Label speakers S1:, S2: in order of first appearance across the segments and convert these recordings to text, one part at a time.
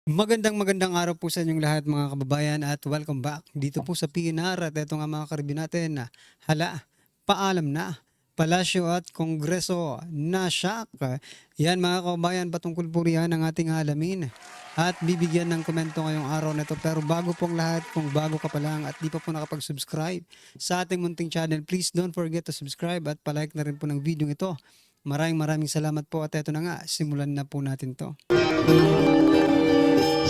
S1: Magandang araw po sa inyong lahat mga kababayan at welcome back dito po sa PNR at eto nga mga karibin natin na paalam na, palasyo at kongreso na shock. Yan mga kababayan, patungkol po riyan ang ating alamin at bibigyan ng komento ngayong araw na ito. Pero bago pong lahat, kung bago ka pa lang at di pa po nakapag-subscribe sa ating munting channel, please don't forget to subscribe at palike na rin po ng video ito. Maraming salamat po at eto na nga, simulan na po natin to.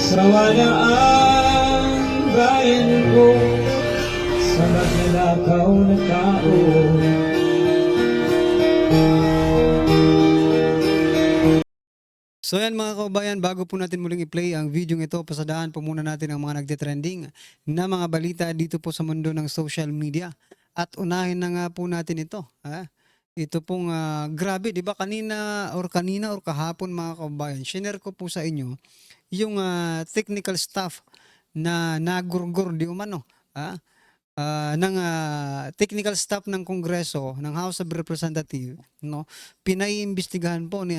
S2: Sawa na ang bayan ko sa magnanakaw na tao.
S1: So yan mga kababayan, bago po natin muling i-play ang video ito, pasadahan po muna natin ang mga nagtitrending na mga balita dito po sa mundo ng social media. At unahin na nga po natin ito. Ito pong grabe, di ba kanina or kahapon mga kababayan, shinare ko po sa inyo yung technical staff na nagurgur di umano. Ng technical staff ng Kongreso ng House of Representatives, no, pinaiimbestigahan po ni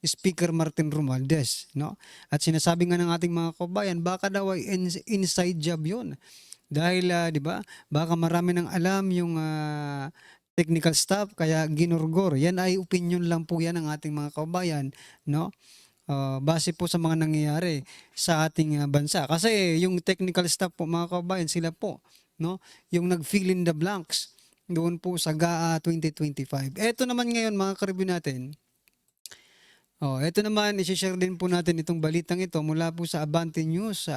S1: Speaker Martin Romualdez, no, at sinasabi nga ng ating mga kabayan baka daw ay inside job yun dahil di ba baka marami nang alam yung technical staff kaya ginurgor. Yan ay opinion lang po yan ng ating mga kabayan, no. Base po sa mga nangyayari sa ating bansa. Kasi yung technical staff po mga kabayan, sila po, no, yung nag-fill in the blanks doon po sa GAA 2025. Ito naman ngayon mga karibin natin. Ito naman, i-share din po natin itong balitang ito mula po sa Abante News.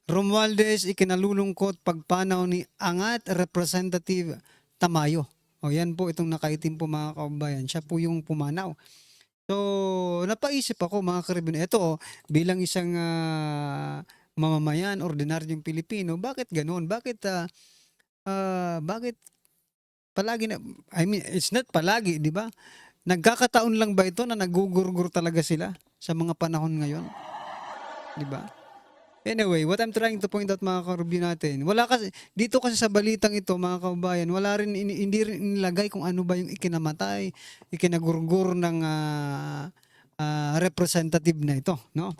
S1: Romualdez ikinalulungkot pagpanaw ni Angat Representative Tamayo. Yan po itong nakaitim po mga kabayan. Siya po yung pumanaw. So, napaisip ako mga karibin, ito bilang isang mamamayan, ordinaryong Pilipino, bakit ganoon? Bakit palagi na, I mean, it's not palagi, di ba? Nagkakataon lang ba ito na nagugurgur talaga sila sa mga panahon ngayon? Di ba? Anyway, what I'm trying to point out mga karibin natin, wala kasi, dito kasi sa balitang ito mga kababayan, wala rin, hindi rin inilagay kung ano ba yung ikinamatay, ikinagurgur ng representative na ito, no?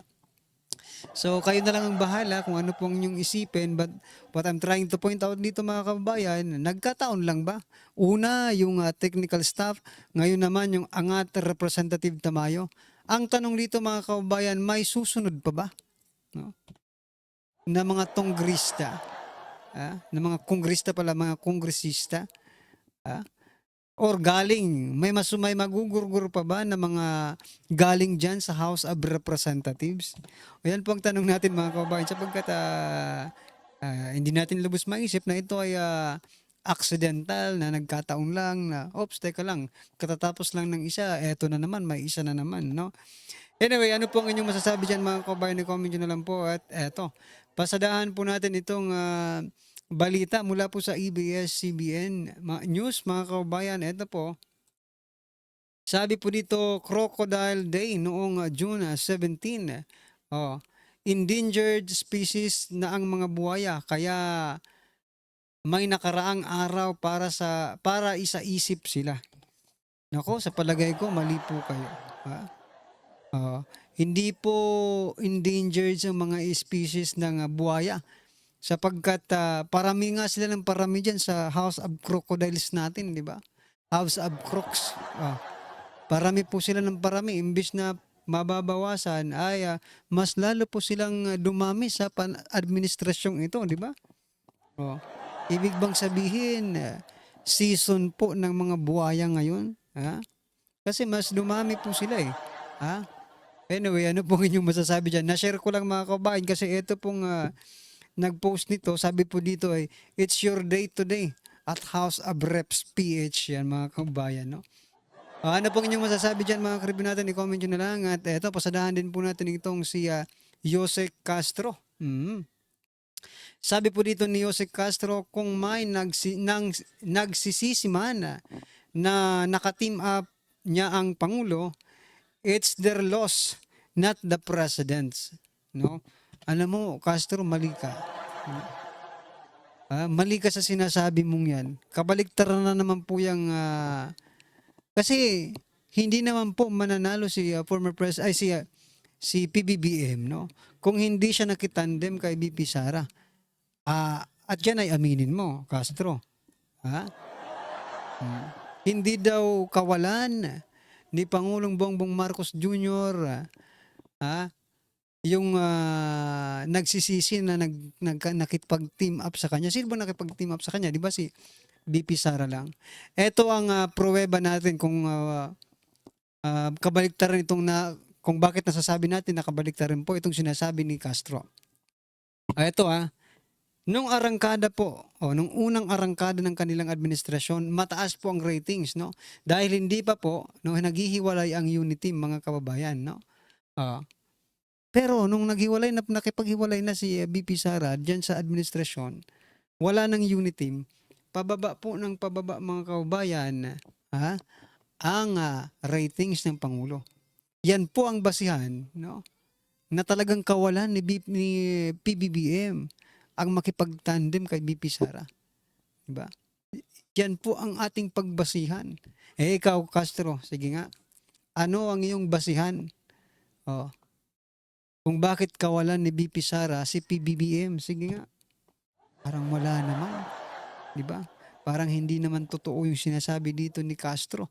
S1: So kayo na lang ang bahala kung ano pong inyong isipin, but what I'm trying to point out dito mga kababayan, nagkataon lang ba? Una yung technical staff, ngayon naman yung Angat Representative Tamayo. Ang tanong dito mga kababayan, may susunod pa ba? No? Na mga tongrista, na mga kongrista pala, mga kongresista, or galing, may magugurgur pa ba na mga galing dyan sa House of Representatives? O yan po ang tanong natin mga kababayan, sapagkat hindi natin lubos maisip na ito ay accidental, na nagkataon lang na, oops, teka lang, katatapos lang ng isa, eto na naman, may isa na naman, no? Anyway, ano po ang inyong masasabi dyan mga kababayan? I-comment nyo na lang po at eto, pasadahan po natin itong balita mula po sa ABS-CBN News mga kababayan. Ito po, sabi po dito, Crocodile Day noong June 17. Endangered species na ang mga buhaya kaya may nakaraang araw para isa-isip sila. Nako, sa palagay ko mali po kayo. Hindi po endangered sa mga species ng buhaya sapagkat parami nga sila ng parami dyan sa House of Crocodiles natin, di ba? House of Crocs. Parami po sila ng parami. Imbis na mababawasan ay mas lalo po silang dumami sa administrasyong ito, di ba? Ibig bang sabihin, season po ng mga buhaya ngayon? Kasi mas dumami po sila eh. Anyway, ano pong inyong masasabi dyan? Na-share ko lang mga kabayan kasi ito pong nag-post nito. Sabi po dito ay, it's your day today at House of Reps PH. Yan mga kabayan, no? Ano pong inyong masasabi dyan mga karibin natin? I-comment nyo na lang. At eto, pasadahan din po natin itong si Jose Castro. Sabi po dito ni Jose Castro, kung may nagsisisi man na naka-team up niya ang Pangulo, it's their loss, not the president's. No? Alam mo, Castro, mali ka. Mali ka sa sinasabi mong yan. Kabaliktaran na naman po yung kasi hindi naman po mananalo si former president, ay si si PBBM, no? Kung hindi siya nakitandem kay BP Sara. At yan ay aminin mo, Castro. Ha? Hmm. Hindi daw kawalan ni Pangulong Bongbong Marcos Jr. Ha? Yung nagsisisi na nakipag-team up sa kanya. Sino ba nakipag-team up sa kanya? Di ba si BP Sara lang? Ito ang pruweba natin kung kabaliktaran itong kung bakit nasasabi natin na kabaliktaran po itong sinasabi ni Castro. Ito nung arangkada po, nung unang arangkada ng kanilang administrasyon, mataas po ang ratings, no? Dahil hindi pa po, no, naghihiwalay ang unity, mga kababayan, no? Pero nung nakipaghiwalay na si BP Sara diyan sa administrasyon, wala nang unity, pababa po ng pababa, mga kababayan, ang ratings ng Pangulo. Yan po ang basihan, no? Na talagang kawalan ni PBBM ang makipagtandem kay BP Sara. Diba? Yan po ang ating pagbasihan. Ikaw, Castro, sige nga. Ano ang iyong basihan? Kung bakit kawalan ni BP Sara si PBBM? Sige nga. Parang wala naman. Diba? Parang hindi naman totoo yung sinasabi dito ni Castro.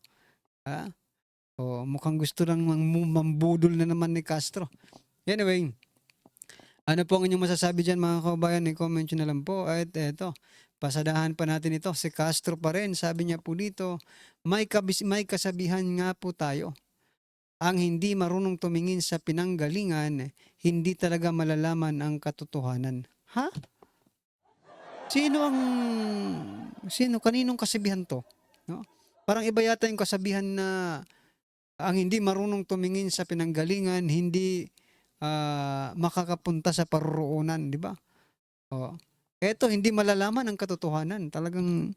S1: Mukhang gusto lang mambudol na naman ni Castro. Anyway, ano po ang inyong masasabi dyan, mga kababayan? I-comment nyo na lang po. At eto, pasadahan pa natin ito. Si Castro pa rin, sabi niya po dito, may kasabihan nga po tayo. Ang hindi marunong tumingin sa pinanggalingan, hindi talaga malalaman ang katotohanan. Ha? Kaninong kasabihan to? No? Parang iba yata yung kasabihan na ang hindi marunong tumingin sa pinanggalingan, hindi makakapunta sa paruroonan, di ba? Eto, hindi malalaman ang katotohanan. Talagang,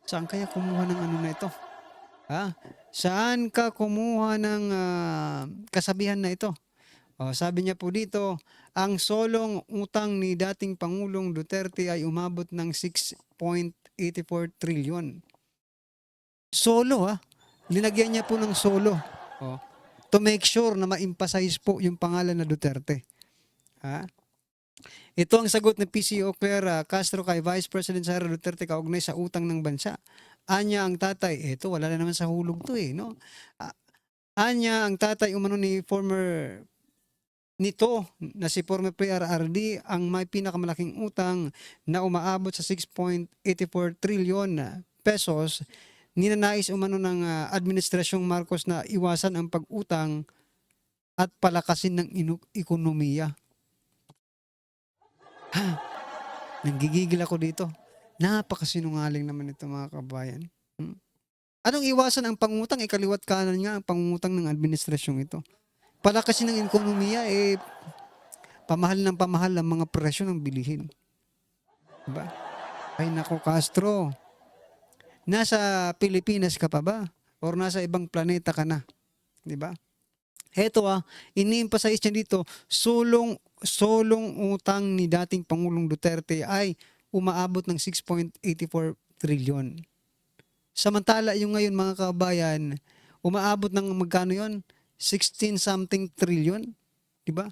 S1: saan kaya kumuha ng ano na ito? Saan ka kumuha ng kasabihan na ito? Sabi niya po dito, ang solong utang ni dating Pangulong Duterte ay umabot ng 6.84 trillion. Solo linagyan niya po ng solo. To make sure na ma-emphasize po yung pangalan na Duterte. Ito ang sagot ng PCO Castro kay Vice President Sara Duterte kaugnay sa utang ng bansa. Anya ang tatay, wala na naman sa hulog to no? Anya ang tatay umano ni na si former PRRD ang may pinakamalaking utang na umaabot sa 6.84 trillion pesos. Ninanais umano ng Administrasyong Marcos na iwasan ang pag-utang at palakasin ng ekonomiya. Nanggigigil ako dito. Napakasinungaling naman ito, mga kabayan. Anong iwasan ang pangutang? Kaliwat kanan nga ang pangutang ng administrasyong ito. Palakasin ng ekonomiya, pamahal ang mga presyo ng bilihin. Diba? Ay nako, Castro. Nasa Pilipinas ka pa ba? Or nasa ibang planeta ka na? Diba? Heto ini-emphasize niya dito, solong utang ni dating Pangulong Duterte ay umaabot ng 6.84 trillion. Samantala yung ngayon, mga kabayan, umaabot ng magkano yon? 16 something trillion. Diba?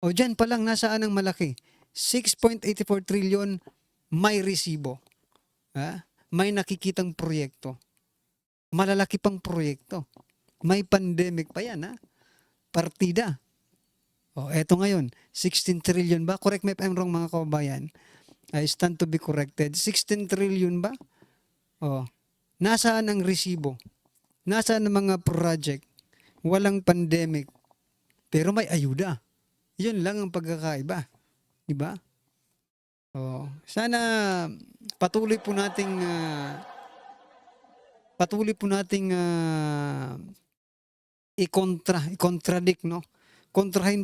S1: O dyan pa lang, nasaan ang malaki? 6.84 trillion may resibo. May nakikitang proyekto. Malalaki pang proyekto. May pandemic pa yan, partida. Eto ngayon, 16 trillion ba? Correct me if I'm wrong, mga kababayan. I stand to be corrected. 16 trillion ba? Nasaan ang resibo? Nasaan ang mga project? Walang pandemic. Pero may ayuda. Yun lang ang pagkakaiba. Diba? Sana patuloy po nating i-contradict, no? Patuloy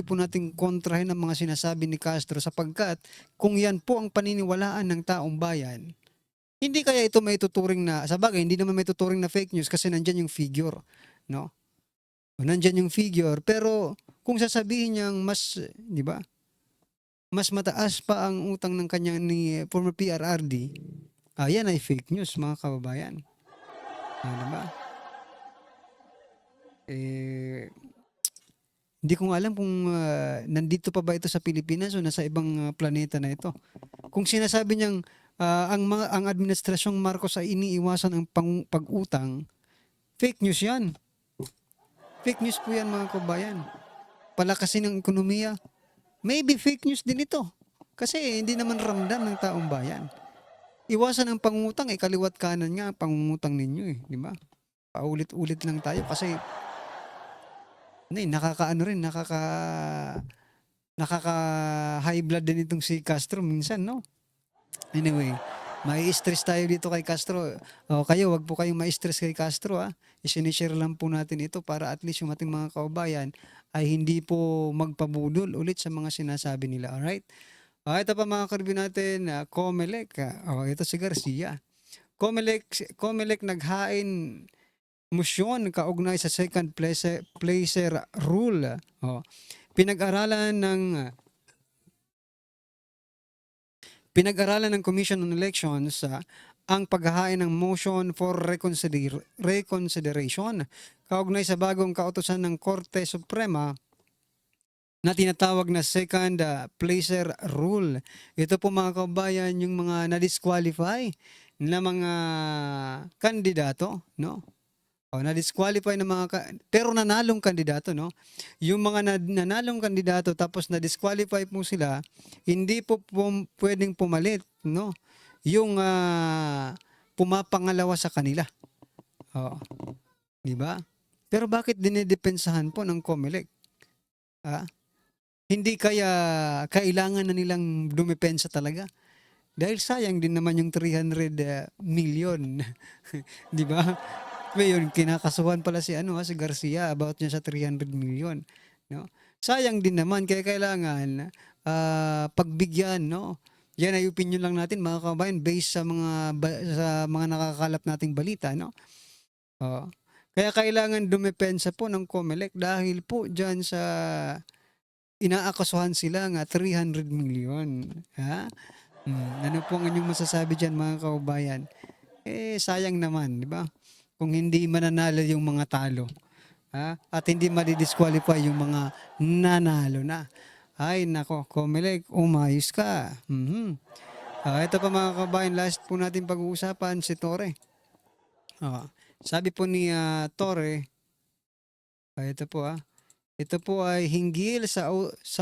S1: po natin kontrahin ang mga sinasabi ni Castro sapagkat kung yan po ang paniniwalaan ng taong bayan, hindi kaya ito may tuturing na, sabagay, hindi naman may tuturing na fake news kasi nandyan yung figure, no? Nandyan yung figure, pero kung sasabihin niyang mas, di ba, mas mataas pa ang utang ng kanya ni former PRRD, yan ay fake news, mga kababayan. Ano ba? Hindi ko nga alam kung nandito pa ba ito sa Pilipinas o nasa ibang planeta na ito. Kung sinasabi niyang ang administrasyong Marcos ay iniiwasan ang pag-utang, fake news 'yan. Fake news po 'yan mga kabayan. Palakasin ng ekonomiya. Maybe fake news din ito. Kasi hindi naman ramdam ng taong bayan. Iwasan ang pangungutang, kaliwat kanan nga ang pangungutang ninyo di ba? Paulit-ulit lang tayo kasi nakakaano rin, nakaka-high blood din itong si Castro minsan, no? Anyway, mai-stress tayo dito kay Castro. O kayo, wag po kayong ma-stress kay Castro Isinishare lang po natin ito para at least yung ating mga kaubayan ay hindi po magpabudol ulit sa mga sinasabi nila. Alright? Ito pa mga karbi natin, Comelec. Ito si Garcia. Comelec naghain motion kaugnay sa second placer rule. Pinag-aralan ng Commission on Elections ang paghahain ng motion for reconsideration kaugnay sa bagong kautusan ng Korte Suprema na tinatawag na second placer rule. Ito po mga kabayan yung mga na-disqualify na mga kandidato, no? Na-disqualify na pero nanalong kandidato, no? Yung mga nanalong kandidato tapos na-disqualify po sila, hindi po pwedeng pumalit, no? Yung pumapangalawa sa kanila. Di ba? Pero bakit dinidepensahan po ng Comelec? Hindi kaya kailangan na nilang dumepensa talaga? Dahil sayang din naman yung 300 million. Di ba? Ngayon, kinakasuhan pala si Garcia about niya sa 300 million. No? Sayang din naman, kaya kailangan pagbigyan, no? Yan ay opinion lang natin mga kabayan based sa mga nakakalap nating balita, no? Kaya kailangan dumepensa po ng Comelec dahil po diyan sa inaakasuhan sila nga 300 million. Ano po ang inyong masasabi diyan mga kabayan? Sayang naman, di ba? Kung hindi mananalo yung mga talo, at hindi madi-disqualify yung mga nanalo na. Ay nako, Comelec, umayos ka. Ito pa mga kabayan, last po natin pag-uusapan si Torre. Sabi po ni Torre, ito po ay hinggil sa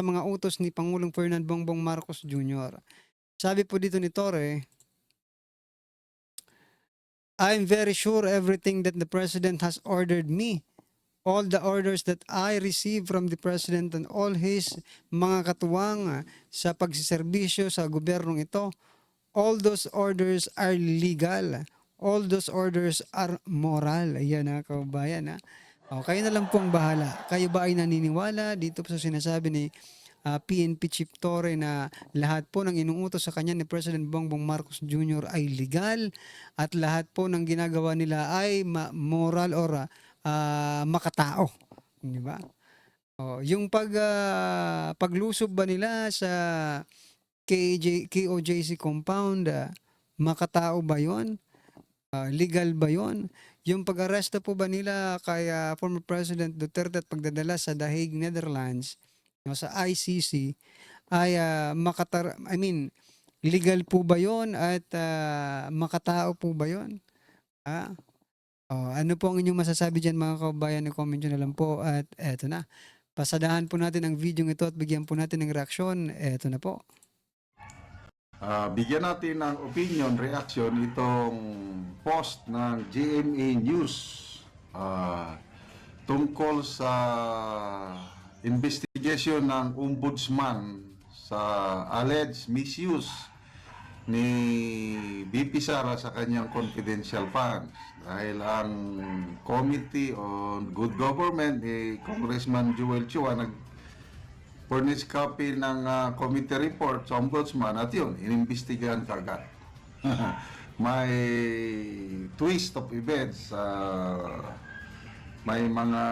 S1: mga utos ni Pangulong Ferdinand Bongbong Marcos Jr. Sabi po dito ni Torre, I'm very sure everything that the President has ordered me, all the orders that I received from the President and all his mga katuwang sa pagsiservisyo sa gobyernong ito, all those orders are legal. All those orders are moral. Ayan kabayan. Kayo na lang pong bahala. Kayo ba ay naniniwala dito sa sinasabi ni PNP Chief Torre na lahat po ng inuutos sa kanya ni President Bongbong Marcos Jr. ay legal at lahat po ng ginagawa nila ay moral or makatao, di ba? Yung paglusob ba nila sa KOJC compound, makatao ba 'yon? Legal ba 'yon? Yung pag-aresto po ba nila kay former President Duterte at pagdadala sa The Hague, Netherlands, sa ICC ay legal po ba 'yon at makatao po ba 'yon? Ano po ang inyong masasabi diyan mga kabayan? I-comment nyo na lang po at eto na. Pasadahan po natin ang video ito at bigyan po natin ng reaksyon. Eto na po.
S3: Bigyan natin ng opinion, reaction itong post ng GMA News tungkol sa investigation ng ombudsman sa alleged misuse ni BP Sara sa kanyang confidential funds. Dahil ang Committee on Good Government ni Congressman Joel Chua furnish copy ng committee report sa ombudsman at yun, inimbestigahan kagad. May twist of events, may mga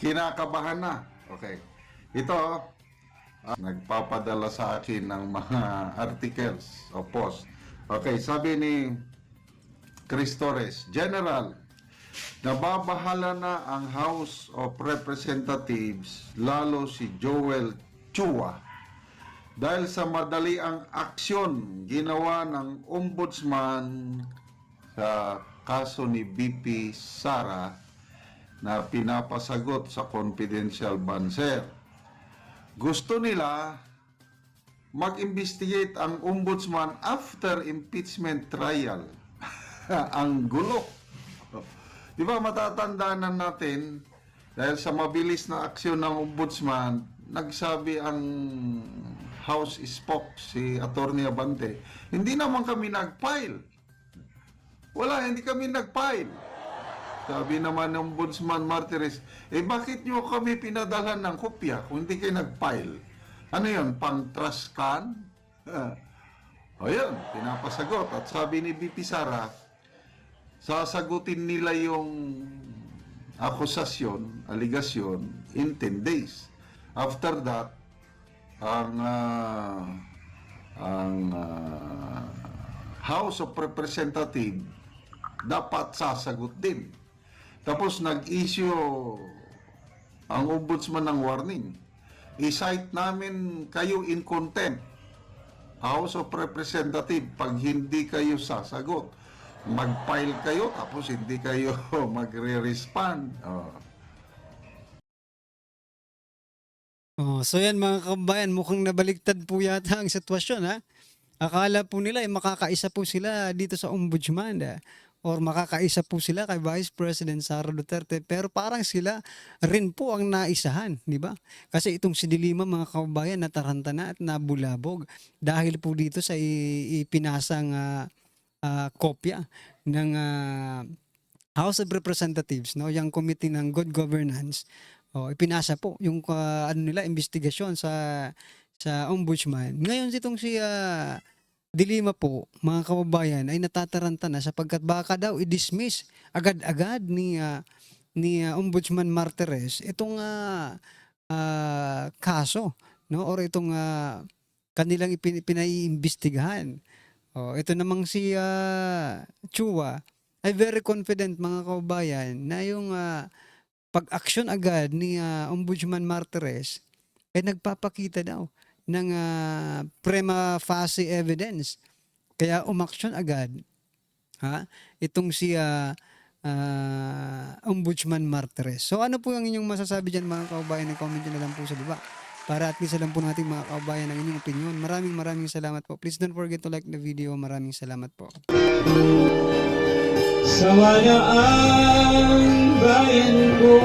S3: kinakabahan na. Okay. Ito, nagpapadala sa akin ng mga articles o post. Okay, sabi ni Chris Torres, General, nababahala na ang House of Representatives, lalo si Joel Chua, dahil sa madali ang aksyon ginawa ng ombudsman sa kaso ni BP Sara na pinapasagot sa confidential banser. Gusto nila mag-investigate ang ombudsman after impeachment trial. Ang gulo. Di ba matatandaan na natin, dahil sa mabilis na aksyon ng ombudsman, nagsabi ang House spoke, si Attorney Abante, hindi naman kami nag-file. Wala, hindi kami nag-file. Sabi naman ng Ombudsman Martires, bakit nyo kami pinadalan ng kopya kung hindi kayo nag-file? Ano yun, pang-trust can? O yun, pinapasagot. At sabi ni BP Sara, sasagutin nila yung akusasyon, aligasyon, in 10 days. After that, ang House of Representatives dapat sasagot din. Tapos nag-issue ang ombudsman ng warning. I-cite namin kayo in contempt, House of Representatives, pag hindi kayo sasagot. Mag-file kayo, tapos hindi kayo magre-respond.
S1: So yan mga kabayan, mukhang nabaliktad po yata ang sitwasyon, ha. Akala po nila makakaisa po sila dito sa ombudsman, or makakaisa po sila kay Vice President Sara Duterte, pero parang sila rin po ang naisahan, di ba? Kasi itong si Dilima, mga kabayan, nataranta na at nabulabog dahil po dito sa ipinasang kopya ng House of Representatives, no, yung committee ng good governance. Ipinasa po yung ano nila, investigasyon sa ombudsman. Ngayon itong si Dilima po, mga kababayan, ay natataranta na sapagkat baka daw i-dismiss agad-agad ni Ombudsman Martires itong kaso, no, or itong kanilang pinaiimbestigahan. Ito namang si Chua ay very confident, mga kababayan, na yung pag-aksyon agad ni Ombudsman Martires ay nagpapakita daw ng prima facie evidence. Kaya umaksyon agad itong si Ombudsman Martires. So ano po ang inyong masasabi dyan, mga kababayan? I-comment nyo na lang po sa baba para at least alam po natin, mga kababayan, ang inyong opinion. Maraming salamat po. Please don't forget to like the video. Maraming salamat po.
S2: Sawa na ang bayan ko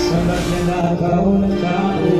S2: sa magnanakaw ng tao.